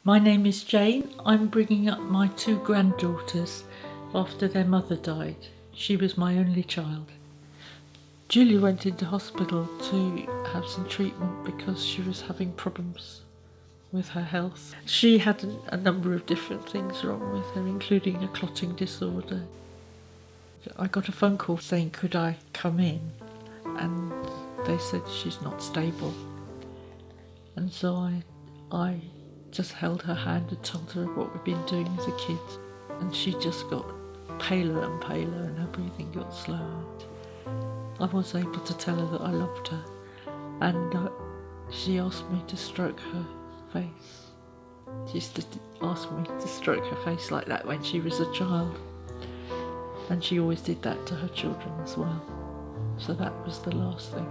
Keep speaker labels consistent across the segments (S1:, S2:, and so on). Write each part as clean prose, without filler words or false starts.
S1: My name is Jane. I'm bringing up my two granddaughters after their mother died. She was my only child. Julie went into hospital to have some treatment because she was having problems with her health. She had a number of different things wrong with her, including a clotting disorder. I got a phone call saying, could I come in? And they said she's not stable. And so I just held her hand and told her what we'd been doing as a kid. And she just got paler and paler and her breathing got slower. I was able to tell her that I loved her, and she asked me to stroke her face. She used to ask me to stroke her face like that when she was a child, and she always did that to her children as well. So that was the last thing.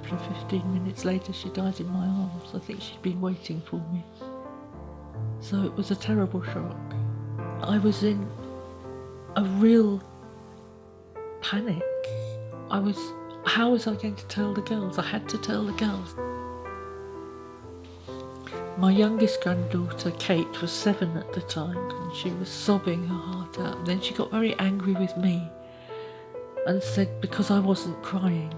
S1: 15 minutes later she died in my arms. I think she'd been waiting for me. So it was a terrible shock. I was in a real panic. How was I going to tell the girls? I had to tell the girls. My youngest granddaughter, Kate, was 7 at the time, and she was sobbing her heart out. And then she got very angry with me and said because I wasn't crying,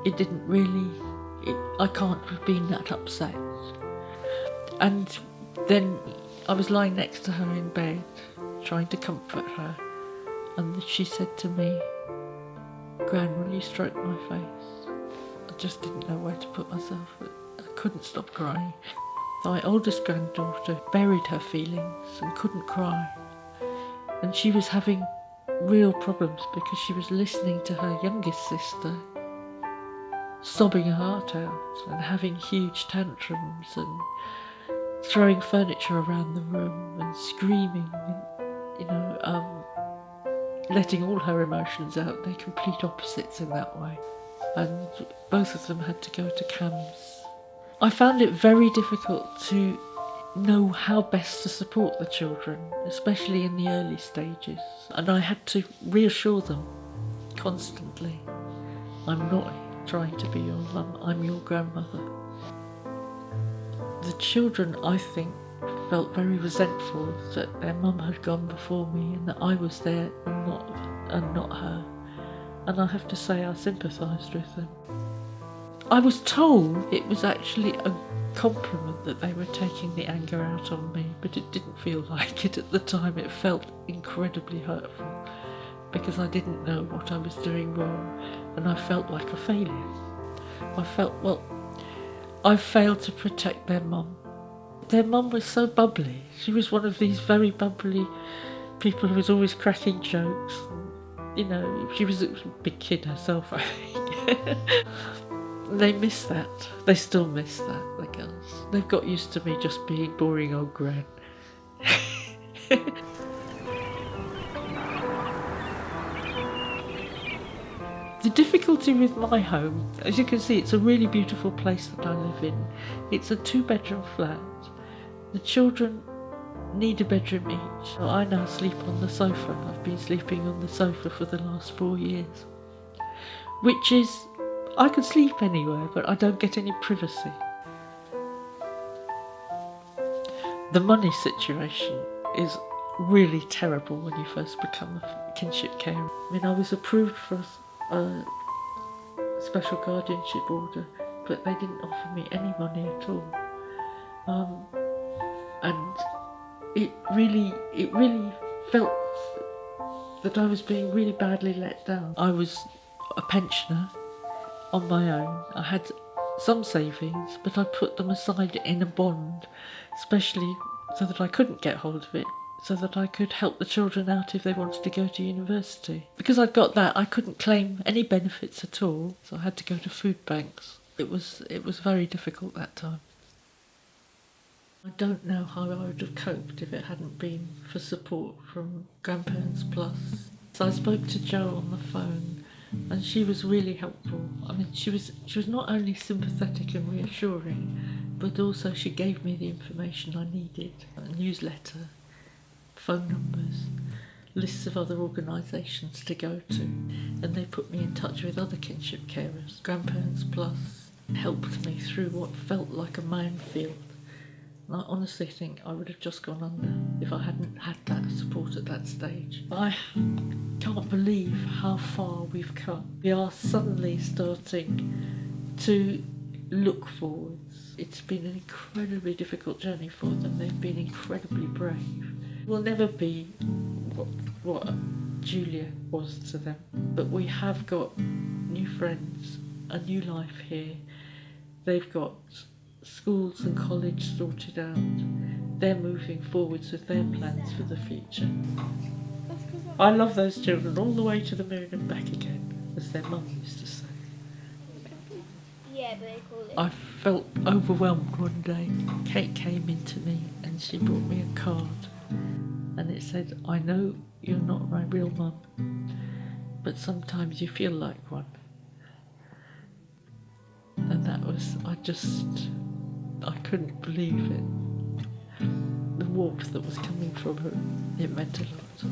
S1: I can't have been that upset. And then I was lying next to her in bed, trying to comfort her, and she said to me, Gran, will you stroke my face? I just didn't know where to put myself. I couldn't stop crying. My oldest granddaughter buried her feelings and couldn't cry. And she was having real problems because she was listening to her youngest sister sobbing her heart out and having huge tantrums and throwing furniture around the room and screaming and, letting all her emotions out. They're complete opposites in that way. And both of them had to go to CAMS. I found it very difficult to know how best to support the children, especially in the early stages. And I had to reassure them constantly, I'm not trying to be your mum, I'm your grandmother. The children, I think, felt very resentful that their mum had gone before me and that I was there and not her. And I have to say I sympathised with them. I was told it was actually a compliment that they were taking the anger out on me, but it didn't feel like it at the time. It felt incredibly hurtful because I didn't know what I was doing wrong, and I felt like a failure. I felt, I failed to protect their mum. Their mum was so bubbly. She was one of these very bubbly people who was always cracking jokes. She was a big kid herself, I think. They miss that. They still miss that, the girls. They've got used to me just being boring old Gran. The difficulty with my home, as you can see, it's a really beautiful place that I live in. It's a 2-bedroom flat. The children need a bedroom each. I now sleep on the sofa. I've been sleeping on the sofa for the last 4 years. Which is, I could sleep anywhere, but I don't get any privacy. The money situation is really terrible when you first become a kinship carer. I was approved for a special guardianship order, but they didn't offer me any money at all. And it really felt that I was being really badly let down. I was a pensioner on my own. I had some savings, but I put them aside in a bond, especially so that I couldn't get hold of it, so that I could help the children out if they wanted to go to university. Because I'd got that, I couldn't claim any benefits at all, so I had to go to food banks. It was very difficult that time. I don't know how I would have coped if it hadn't been for support from Grandparents Plus. So I spoke to Jo on the phone, and she was really helpful. She was not only sympathetic and reassuring, but also she gave me the information I needed. A newsletter, phone numbers, lists of other organisations to go to, and they put me in touch with other kinship carers. Grandparents Plus helped me through what felt like a minefield I honestly think I would have just gone under if I hadn't had that support at that stage. I can't believe how far we've come. We are suddenly starting to look forwards. It's been an incredibly difficult journey for them. They've been incredibly brave. We'll never be what Julia was to them, but we have got new friends, a new life here. They've got schools and college sorted out. They're moving forwards with their plans for the future. I love those children all the way to the moon and back again, as their mum used to say.
S2: Yeah, but they call it.
S1: I felt overwhelmed one day. Kate came into me and she brought me a card, and it said, "I know you're not my real mum, but sometimes you feel like one." And that was, I couldn't believe it. The warmth that was coming from her, it meant a lot.